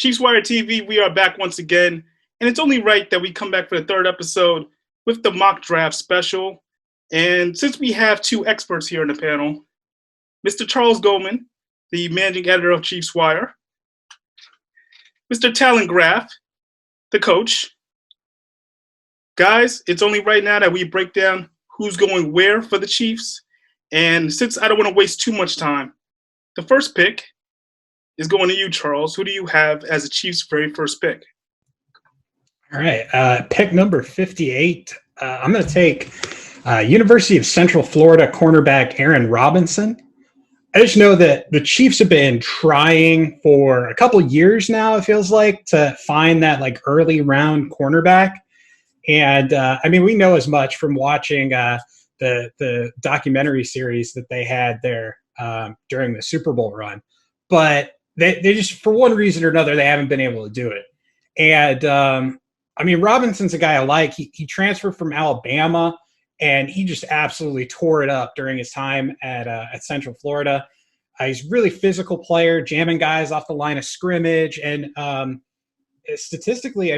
Chiefs Wire TV, we are back once again, and it's only right that we come back for the third episode with the mock draft special. And since we have two experts here on the panel, Mr. Charles Goldman, the managing editor of Chiefs Wire, Mr. Talon Graff, the coach. Guys, it's only right now that we break down who's going where for the Chiefs. And since I don't want to waste too much time, the first pick is going to you, Charles. Who do you have as the Chiefs' very first pick? All right. Pick number 58. I'm going to take University of Central Florida cornerback Aaron Robinson. I just know that the Chiefs have been trying for a couple years now, it feels like, to find that like early round cornerback. And we know as much from watching the documentary series that they had there during the Super Bowl run. But they just, for one reason or another, they haven't been able to do it. And Robinson's a guy I like. He transferred from Alabama, and he just absolutely tore it up during his time at Central Florida. He's a really physical player, jamming guys off the line of scrimmage. And statistically,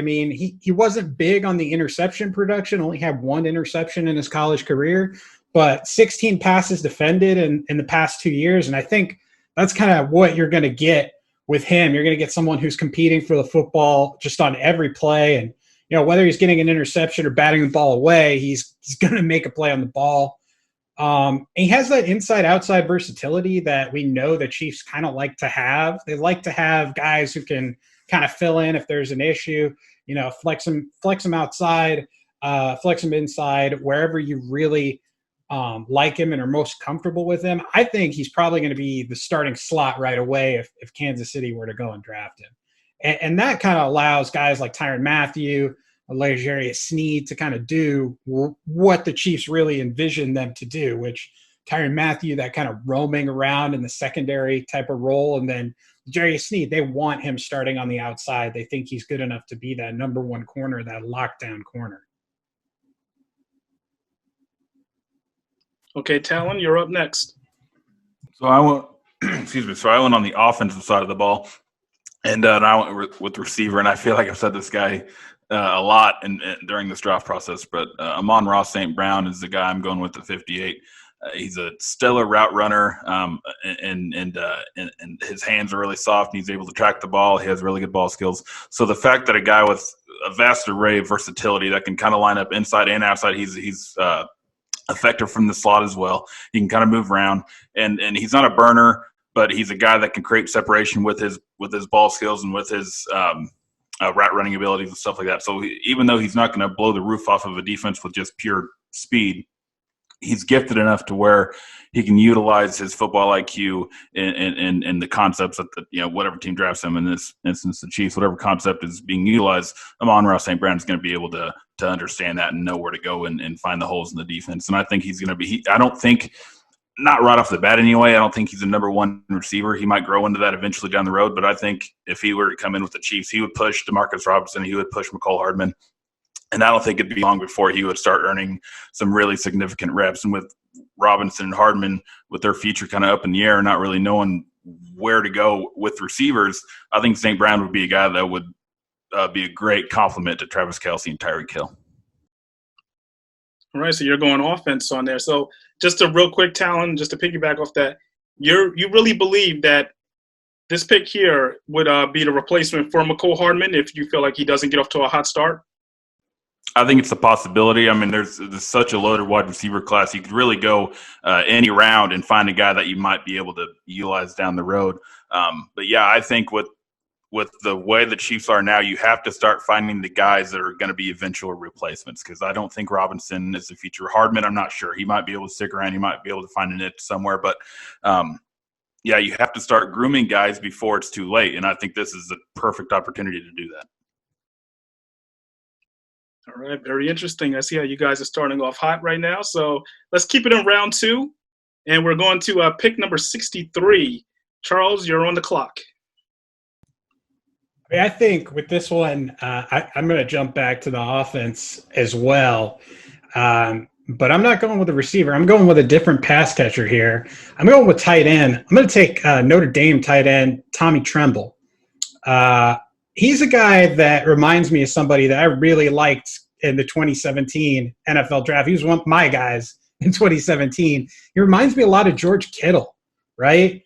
he wasn't big on the interception production, only had one interception in his college career, but 16 passes defended in the past 2 years. And I think that's kind of what you're going to get with him. You're going to get someone who's competing for the football just on every play. And, whether he's getting an interception or batting the ball away, he's going to make a play on the ball. He has that inside-outside versatility that we know the Chiefs kind of like to have. They like to have guys who can kind of fill in if there's an issue, flex them outside, flex them inside, wherever you really like him and are most comfortable with him. I think he's probably going to be the starting slot right away if Kansas City were to go and draft him. And that kind of allows guys like Tyrann Mathieu, L'Jarius Sneed to kind of do what the Chiefs really envision them to do, which Tyrann Mathieu, that kind of roaming around in the secondary type of role. And then L'Jarius Sneed, they want him starting on the outside. They think he's good enough to be that number one corner, that lockdown corner. Okay, Talon, you're up next. So I went on the offensive side of the ball. And I went with receiver, and I feel like I've said this guy a lot during this draft process, but Amon-Ra St. Brown is the guy I'm going with at 58. He's a stellar route runner, and his hands are really soft, and he's able to track the ball. He has really good ball skills. So the fact that a guy with a vast array of versatility that can kind of line up inside and outside, he's effective from the slot as well. He can kind of move around, and he's not a burner, but he's a guy that can create separation with his ball skills and with his route running abilities and stuff like that. So even though he's not going to blow the roof off of a defense with just pure speed, he's gifted enough to where he can utilize his football IQ and the concepts that whatever team drafts him, in this instance the Chiefs, whatever concept is being utilized, Amon-Ra St. Brown is going to be able to understand that and know where to go and find the holes in the defense. And I think he's going to be I don't think – not right off the bat anyway, I don't think he's a number one receiver. He might grow into that eventually down the road, but I think if he were to come in with the Chiefs, he would push DeMarcus Robinson, he would push McCole Hardman, and I don't think it'd be long before he would start earning some really significant reps. And with Robinson and Hardman, with their future kind of up in the air, not really knowing where to go with receivers, I think St. Brown would be a guy that would be a great complement to Travis Kelce and Tyreek Hill. All right, so you're going offense on there. So just a real quick, Talon, just to piggyback off that, you really believe that this pick here would be the replacement for McCole Hardman if you feel like he doesn't get off to a hot start? I think it's a possibility. There's such a loaded wide receiver class. You could really go any round and find a guy that you might be able to utilize down the road. But, yeah, I think with the way the Chiefs are now, you have to start finding the guys that are going to be eventual replacements, because I don't think Robinson is the future. Hardman, I'm not sure. He might be able to stick around. He might be able to find a niche somewhere. But, you have to start grooming guys before it's too late, and I think this is the perfect opportunity to do that. All right, very interesting. I see how you guys are starting off hot right now. So let's keep it in round two, and we're going to pick number 63. Charles, you're on the clock. I think with this one, I'm going to jump back to the offense as well. But I'm not going with a receiver. I'm going with a different pass catcher here. I'm going with tight end. I'm going to take Notre Dame tight end Tommy Tremble. he's a guy that reminds me of somebody that I really liked in the 2017 NFL draft. He was one of my guys in 2017. He reminds me a lot of George Kittle, right?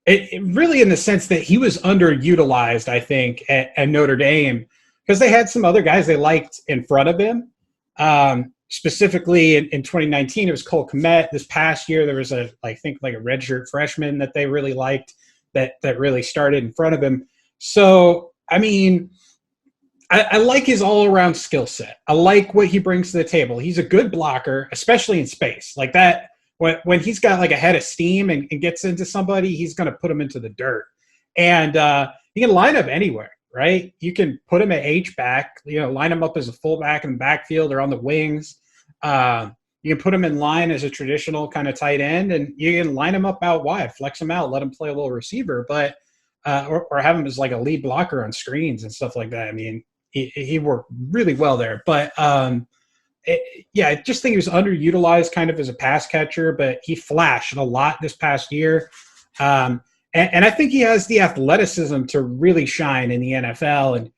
It really in the sense that he was underutilized, I think, at Notre Dame because they had some other guys they liked in front of him. Specifically in 2019, it was Cole Kmet. This past year, there was I think a redshirt freshman that they really liked that really started in front of him. So, I mean, I like his all-around skill set. I like what he brings to the table. He's a good blocker, especially in space. Like that, when he's got like a head of steam and gets into somebody, he's going to put him into the dirt. And he can line up anywhere, right? You can put him at H-back, line him up as a fullback in the backfield or on the wings. You can put him in line as a traditional kind of tight end, and you can line him up out wide, flex him out, let him play a little receiver, but or have him as like a lead blocker on screens and stuff like that. I mean, he worked really well there. But, I just think he was underutilized kind of as a pass catcher, but he flashed a lot this past year. And I think he has the athleticism to really shine in the NFL. And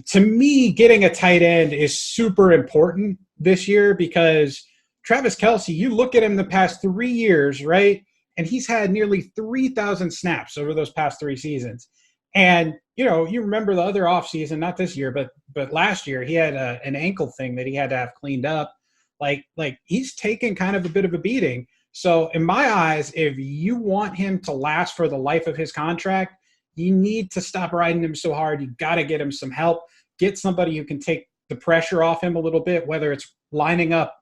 to me, getting a tight end is super important this year because Travis Kelce, you look at him the past 3 years, right? And he's had nearly 3,000 snaps over those past 3 seasons. And, you remember the other offseason, not this year, but last year, he had an ankle thing that he had to have cleaned up. Like he's taken kind of a bit of a beating. So in my eyes, if you want him to last for the life of his contract, you need to stop riding him so hard. You got to get him some help. Get somebody who can take the pressure off him a little bit, whether it's lining up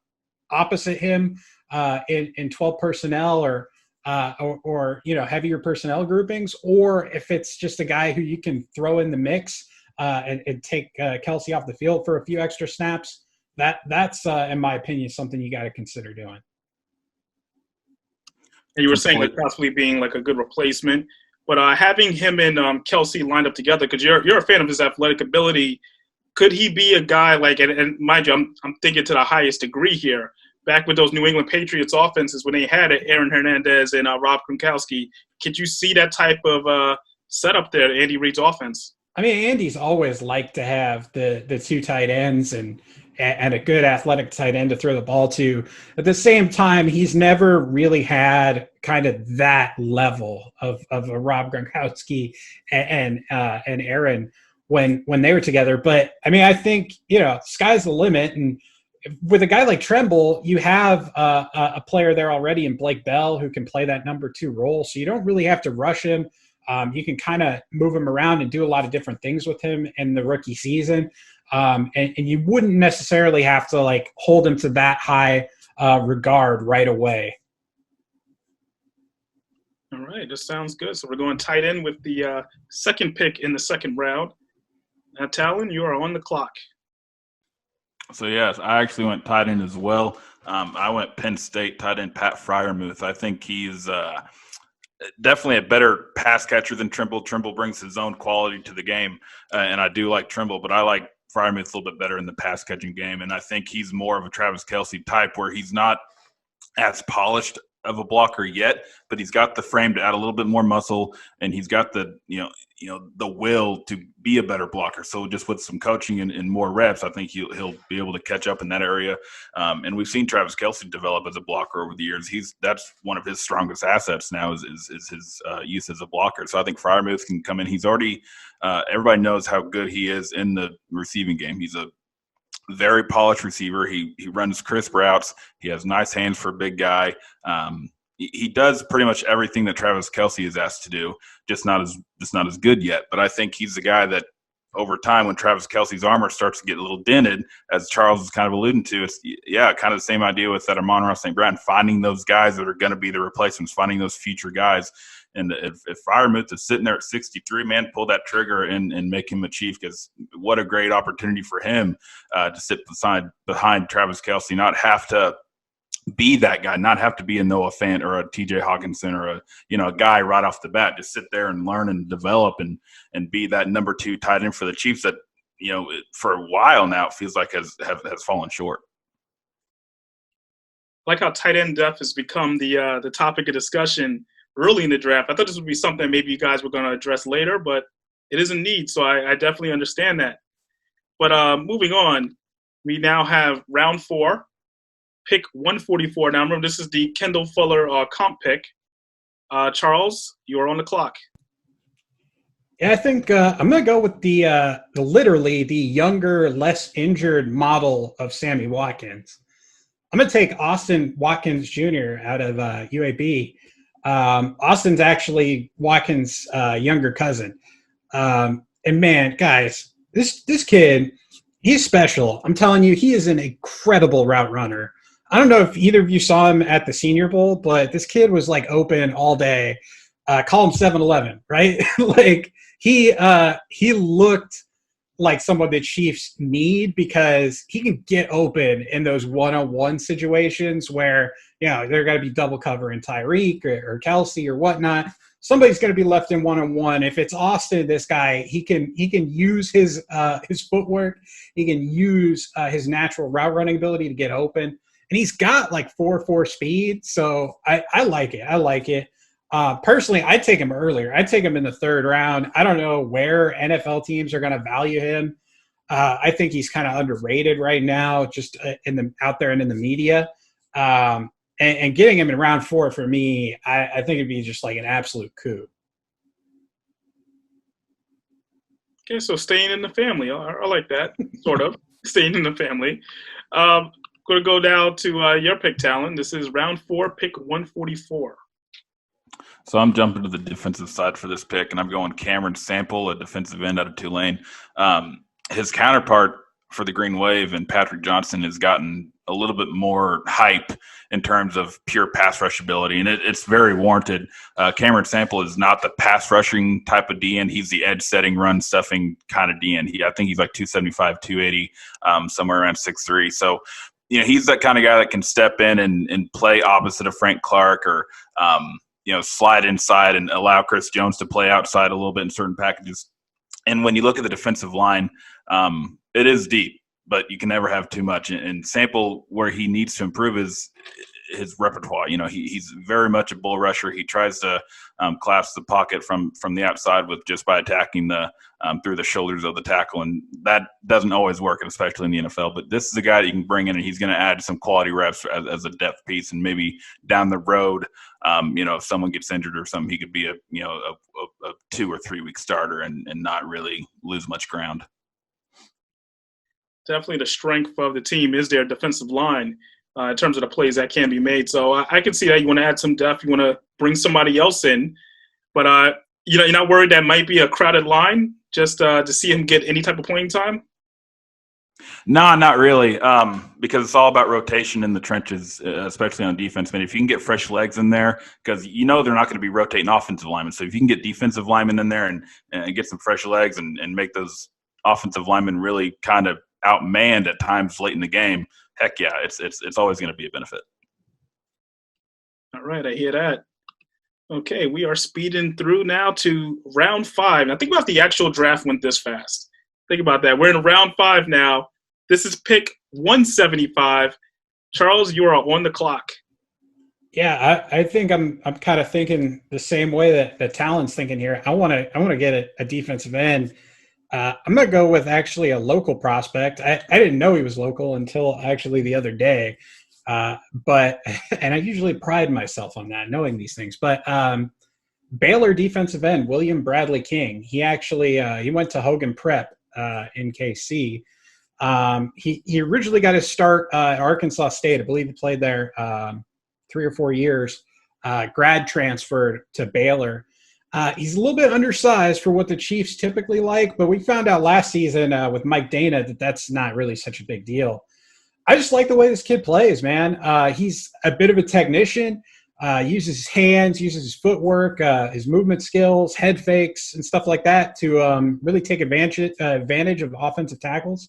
opposite him in 12 personnel or heavier personnel groupings, or if it's just a guy who you can throw in the mix and take Kelce off the field for a few extra snaps. That's in my opinion, something you got to consider doing. And you were saying like possibly being like a good replacement, but having him and Kelce lined up together, because you're a fan of his athletic ability. Could he be a guy like, and mind you, I'm thinking to the highest degree here, back with those New England Patriots offenses when they had Aaron Hernandez and Rob Gronkowski, could you see that type of setup there, Andy Reid's offense? I mean, Andy's always liked to have the 2 tight ends and a good athletic tight end to throw the ball to. At the same time, he's never really had kind of that level of a Rob Gronkowski and Aaron when they were together. But I mean, I think, sky's the limit. And with a guy like Tremble, you have a player there already in Blake Bell who can play that number 2 role. So you don't really have to rush him. You can kind of move him around and do a lot of different things with him in the rookie season. And you wouldn't necessarily have to like hold him to that high regard right away. All right, this sounds good. So we're going tight end with the second pick in the second round. Now, Talon, you are on the clock. So, yes, I actually went tight end as well. I went Penn State tight end Pat Freiermuth. I think he's definitely a better pass catcher than Trimble. Trimble brings his own quality to the game, and I do like Trimble, but I like Freiermuth a little bit better in the pass-catching game, and I think he's more of a Travis Kelce type where he's not as polished of a blocker yet, but he's got the frame to add a little bit more muscle, and he's got the the will to be a better blocker. So just with some coaching and more reps, I think he'll be able to catch up in that area. And we've seen Travis Kelce develop as a blocker over the years. That's one of his strongest assets now is his use as a blocker. So I think Freiermuth can come in. He's already everybody knows how good he is in the receiving game. He's a very polished receiver. He runs crisp routes. He has nice hands for a big guy. He does pretty much everything that Travis Kelce is asked to do, just not as good yet. But I think he's the guy that over time, when Travis Kelce's armor starts to get a little dented, as Charles is kind of alluding to, it's kind of the same idea with that Amon-Ra St. Brown, finding those guys that are going to be the replacements, finding those future guys. And if Freiermuth is sitting there at 63, man, pull that trigger and make him a Chief, because what a great opportunity for him to sit behind Travis Kelce, not have to be that guy, not have to be a Noah Fant or a TJ Hawkinson or a guy right off the bat. Just sit there and learn and develop and be that number 2 tight end for the Chiefs that, for a while now it feels like has fallen short. Like how tight end depth has become the topic of discussion early in the draft. I thought this would be something maybe you guys were going to address later, but It is a need, so I definitely understand that. But moving on, we now have round 4, pick 144. Now remember, this is the Kendall Fuller comp pick. Charles, you are on the clock. Yeah, I think I'm going to go with the literally the younger, less injured model of Sammy Watkins. I'm going to take Austin Watkins Jr. out of UAB. Austin's actually Watkins' younger cousin. And man, guys, this kid, he's special. I'm telling you, he is an incredible route runner. I don't know if either of you saw him at the Senior Bowl, but this kid was like open all day. Call him 7-Eleven, right? Like he looked like someone the Chiefs need because he can get open in those one-on-one situations where, you know, they're going to be double covering Tyreek or Kelsey or whatnot. Somebody's going to be left in one-on-one. If it's Austin, this guy, he can use his footwork. He can use his natural route running ability to get open. And he's got like 4.4 speed. So I like it. I like it. Personally, I'd take him earlier. I'd take him in the 3rd round. I don't know where NFL teams are going to value him. I think he's kind of underrated right now, just out there and in the media. And getting him in round 4 for me, I think it'd be just like an absolute coup. Okay, so staying in the family. I like that, sort of. Staying in the family. Going to go down to your pick, Talon. This is round 4, pick 144. So I'm jumping to the defensive side for this pick, and I'm going Cameron Sample, a defensive end out of Tulane. His counterpart for the Green Wave and Patrick Johnson has gotten a little bit more hype in terms of pure pass rush ability, and it's very warranted. Cameron Sample is not the pass rushing type of DN. He's the edge setting, run stuffing kind of DN. I think he's like 275, 280, somewhere around 6'3". So, you know, he's that kind of guy that can step in and play opposite of Frank Clark or slide inside and allow Chris Jones to play outside a little bit in certain packages. And when you look at the defensive line, it is deep, but you can never have too much. And Sample, where he needs to improve is his repertoire. You know, he's very much a bull rusher. He tries to collapse the pocket from the outside with just by attacking the through the shoulders of the tackle, and that doesn't always work, especially in the NFL. But this is a guy that you can bring in, and he's going to add some quality reps as a depth piece, and maybe down the road, if someone gets injured or something, he could be a 2 or 3 week starter and not really lose much ground. Definitely the strength of the team is their defensive line in terms of the plays that can be made. So I can see that you want to add some depth. You want to bring somebody else in. But, you're not worried that might be a crowded line just to see him get any type of playing time? No, not really, because it's all about rotation in the trenches, especially on defense. I mean, if you can get fresh legs in there, because they're not going to be rotating offensive linemen. So if you can get defensive linemen in there and get some fresh legs and make those offensive linemen really kind of outmanned at times late in the game, heck yeah, it's always going to be a benefit. All right, I hear that. Okay, we are speeding through now to round 5. Now think about the actual draft went this fast. Think about that. We're in round 5 now. This is pick 175. Charles, you are on the clock. Yeah, I think I'm kind of thinking the same way that Talon's thinking here. I want to get a defensive end. I'm going to go with actually a local prospect. I didn't know he was local until actually the other day. And I usually pride myself on that, knowing these things. But Baylor defensive end, William Bradley King, he actually he went to Hogan Prep in KC. He originally got his start at Arkansas State. I believe he played there 3 or 4 years. Grad transferred to Baylor. He's a little bit undersized for what the Chiefs typically like, but we found out last season with Mike Dana that that's not really such a big deal. I just like the way this kid plays, man. He's a bit of a technician, uses his hands, uses his footwork, his movement skills, head fakes, and stuff like that to really take advantage of offensive tackles.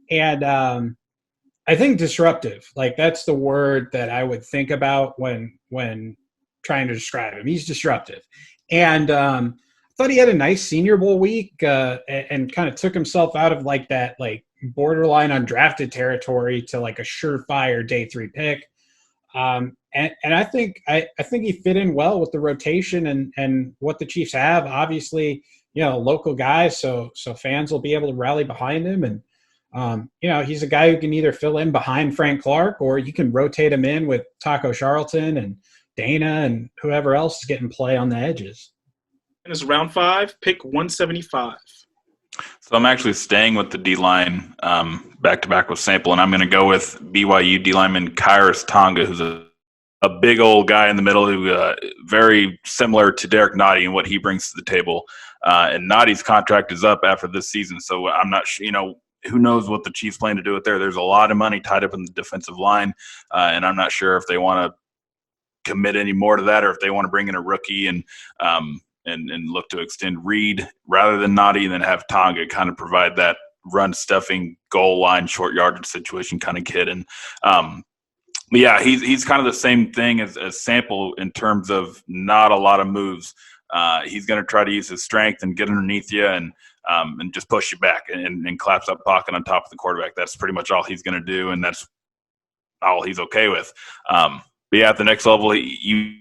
And I think disruptive, like that's the word that I would think about when trying to describe him. He's disruptive. And I thought he had a nice Senior Bowl week and kind of took himself out of like that like borderline undrafted territory to like a surefire day 3 pick. And I think he fit in well with the rotation and what the Chiefs have. Obviously, local guy, so fans will be able to rally behind him. And he's a guy who can either fill in behind Frank Clark, or you can rotate him in with Taco Charlton and Dana and whoever else is getting play on the edges. And it's round 5, pick 175. So I'm actually staying with the D-line back-to-back with Sample, and I'm going to go with BYU D-lineman Kyrus Tonga, who's a big old guy in the middle who very similar to Derek Nottie and what he brings to the table. And Nottie's contract is up after this season, so I'm not sure, who knows what the Chiefs plan to do with there. There's a lot of money tied up in the defensive line, and I'm not sure if they want to commit any more to that or if they want to bring in a rookie and look to extend Reed rather than Nottie, and then have Tonga kind of provide that run-stuffing, goal line, short yardage situation kind of kid. And yeah, he's kind of the same thing as Sample in terms of not a lot of moves. He's going to try to use his strength and get underneath you and just push you back and collapse up pocket on top of the quarterback. That's pretty much all he's going to do, and that's all he's okay with. But yeah, at the next level, you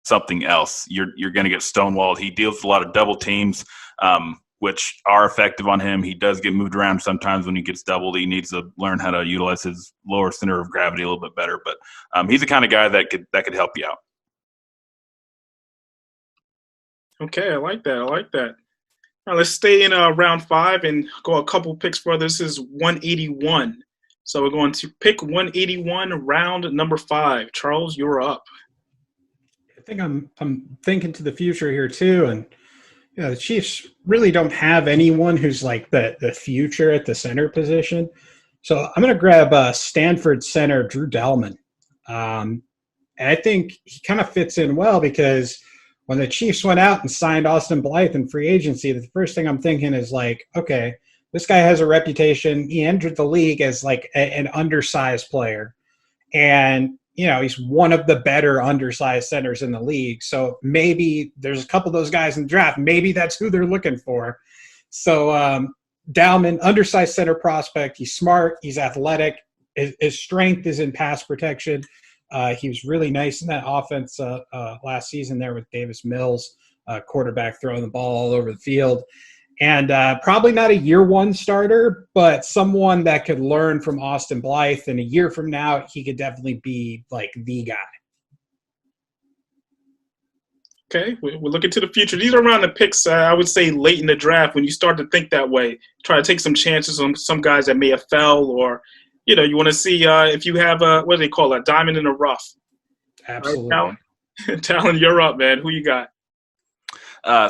something else. You're going to get stonewalled. He deals with a lot of double teams, which are effective on him. He does get moved around sometimes when he gets doubled. He needs to learn how to utilize his lower center of gravity a little bit better. But he's the kind of guy that could help you out. Okay, I like that. Now let's stay in round 5 and go a couple picks further. This is 181. So we're going to pick 181, round number 5. Charles, you're up. I think I'm thinking to the future here too, and the Chiefs really don't have anyone who's like the future at the center position. So I'm going to grab Stanford center Drew Dellman. And I think he kind of fits in well because when the Chiefs went out and signed Austin Blythe in free agency, the first thing I'm thinking is like, okay, this guy has a reputation. He entered the league as like an undersized player, and he's one of the better undersized centers in the league. So maybe there's a couple of those guys in the draft. Maybe that's who they're looking for. So Dellman, undersized center prospect. He's smart. He's athletic. His strength is in pass protection. He was really nice in that offense last season there with Davis Mills, quarterback throwing the ball all over the field. And probably not a year one starter, but someone that could learn from Austin Blythe. And a year from now, he could definitely be like the guy. Okay, we're looking to the future. These are around the picks, I would say, late in the draft when you start to think that way. Try to take some chances on some guys that may have fell, or, you want to see if you have what do they call a diamond in the rough. Absolutely. Right, Talon, you're up, man. Who you got?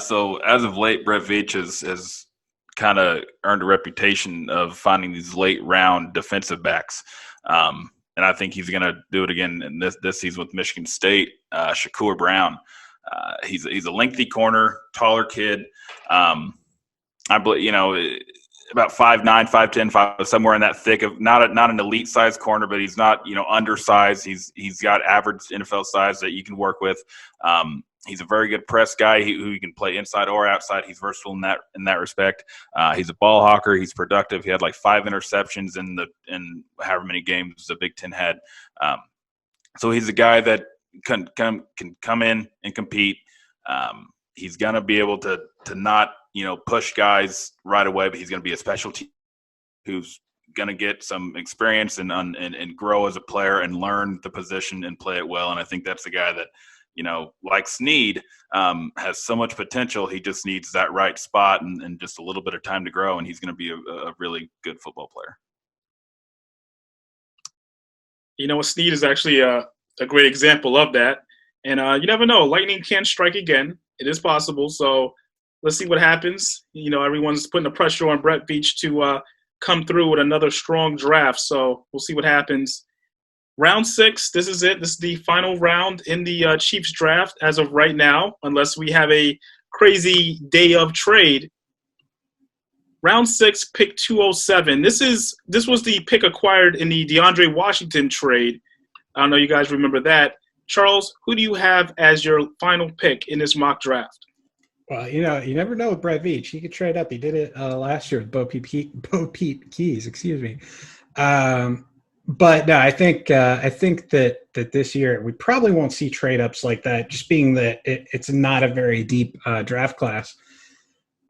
So as of late, Brett Veach has kind of earned a reputation of finding these late round defensive backs. And I think he's going to do it again in this season with Michigan State. Shakur Brown. He's a lengthy corner, taller kid. I believe, about 5'9", 5'10", 5, somewhere in that thick of not an elite size corner, but he's not, undersized. He's got average NFL size that you can work with. He's a very good press guy who you can play inside or outside. He's versatile in that respect. He's a ball hawker. He's productive. He had like 5 interceptions in however many games the Big Ten had. So he's a guy that can come in and compete. He's gonna be able to not push guys right away, but he's gonna be a specialty who's gonna get some experience and grow as a player and learn the position and play it well. And I think that's a guy that, like Snead, has so much potential. He just needs that right spot and just a little bit of time to grow, and he's going to be a really good football player. Snead is actually a great example of that. And you never know. Lightning can strike again. It is possible. So let's see what happens. Everyone's putting the pressure on Brett Veach to come through with another strong draft. So we'll see what happens. Round 6, this is it. This is the final round in the Chiefs draft as of right now, unless we have a crazy day of trade. Round 6, pick 207. This was the pick acquired in the DeAndre Washington trade. I don't know you guys remember that. Charles, who do you have as your final pick in this mock draft? Well, you never know with Brett Veach. He could trade up. He did it last year with Bo Peep Keys. Excuse me. But no, I think that this year we probably won't see trade ups like that, just being that it's not a very deep draft class.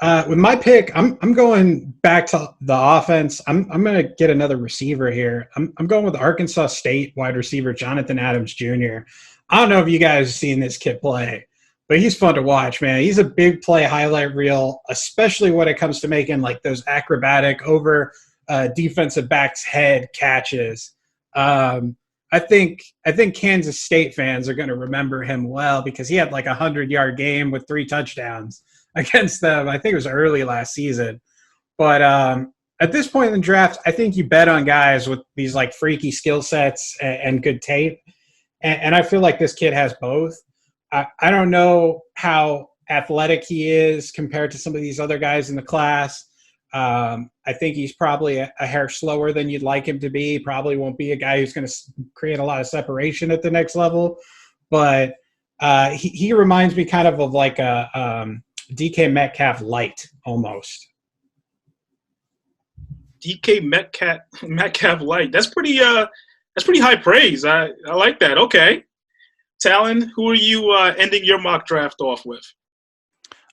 With my pick, I'm going back to the offense. I'm going to get another receiver here. I'm going with Arkansas State wide receiver Jonathan Adams Jr. I don't know if you guys have seen this kid play, but he's fun to watch, man. He's a big play highlight reel, especially when it comes to making like those acrobatic over defensive back's head catches. I think Kansas State fans are going to remember him well because he had like a 100-yard game with 3 touchdowns against them. I think it was early last season. But at this point in the draft, I think you bet on guys with these like freaky skill sets and good tape. And I feel like this kid has both. I don't know how athletic he is compared to some of these other guys in the class. I think he's probably a hair slower than you'd like him to be. Probably won't be a guy who's going to create a lot of separation at the next level. But he reminds me kind of like a DK Metcalf light almost. DK Metcalf light. That's pretty high praise. I like that. Okay. Talon, who are you ending your mock draft off with?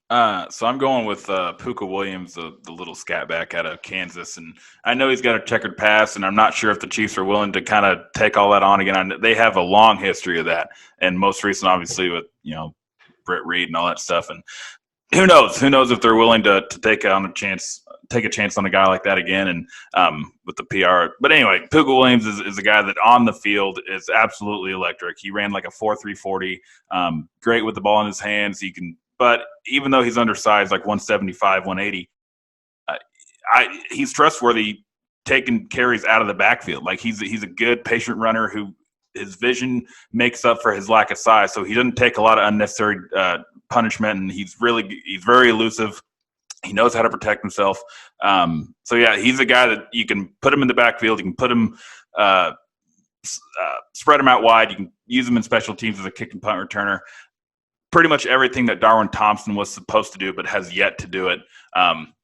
So I'm going with Piglet Williams, the little scat back out of Kansas. And I know he's got a checkered past, and I'm not sure if the Chiefs are willing to kind of take all that on again. They have a long history of that, and most recent, obviously, with, Brett Veach and all that stuff. And who knows? Who knows if they're willing to take a chance on a guy like that again, and with the PR. But anyway, Piglet Williams is a guy that on the field is absolutely electric. He ran like a 4.3 40, great with the ball in his hands. But even though he's undersized, like 175, 180, he's trustworthy taking carries out of the backfield. Like he's a good patient runner who his vision makes up for his lack of size. So he doesn't take a lot of unnecessary punishment, and he's very elusive. He knows how to protect himself. So yeah, he's a guy that you can put him in the backfield. You can put him, spread him out wide. You can use him in special teams as a kick and punt returner. Pretty much everything that Darwin Thompson was supposed to do, but has yet to do it.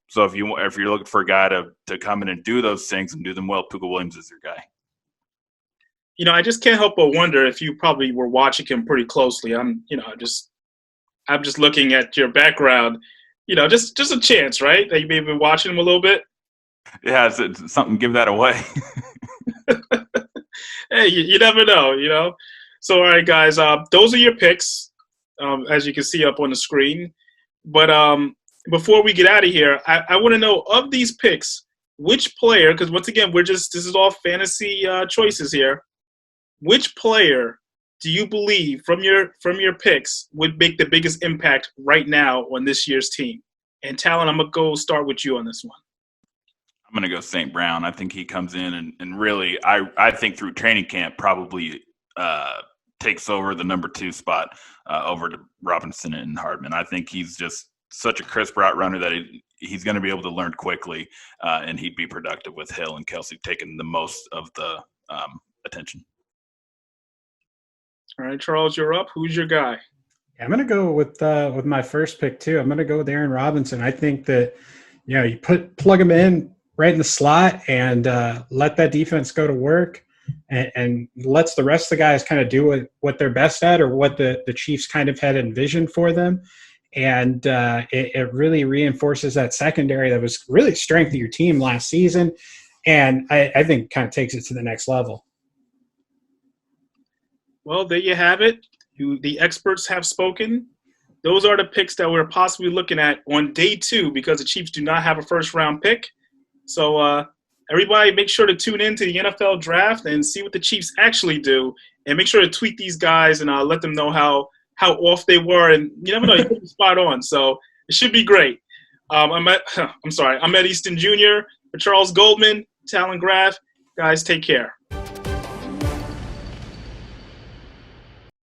So if you're looking for a guy to come in and do those things and do them well, Piglet Williams is your guy. I just can't help but wonder if you probably were watching him pretty closely. I'm just looking at your background. Just a chance, right? That you may have been watching him a little bit. Yeah, it's something. Give that away. Hey, you never know. So all right, guys, those are your picks. As you can see up on the screen. But before we get out of here, I want to know, of these picks, which player, because once again, this is all fantasy choices here, which player do you believe from your picks would make the biggest impact right now on this year's team? And Talon, I'm going to go start with you on this one. I'm going to go St. Brown. I think he comes in and really, I think through training camp probably takes over the number 2 spot over to Robinson and Hardman. I think he's just such a crisp route runner that he's going to be able to learn quickly, and he'd be productive with Hill and Kelsey taking the most of the attention. All right, Charles, you're up. Who's your guy? I'm going to go with my first pick too. I'm going to go with Aaron Robinson. I think that you plug him in right in the slot and let that defense go to work. And lets the rest of the guys kind of do what they're best at, or what the Chiefs kind of had envisioned for them. And it really reinforces that secondary that was really the strength of your team last season. And I think kind of takes it to the next level. Well, there you have it. The experts have spoken. Those are the picks that we're possibly looking at on day 2, because the Chiefs do not have a first-round pick. So, everybody, make sure to tune in to the NFL draft and see what the Chiefs actually do, and make sure to tweet these guys and let them know how off they were. And you never know, you put them spot on. So it should be great. I'm Ed Easton Jr. for Charles Goldman, Talon Graff. Guys, take care.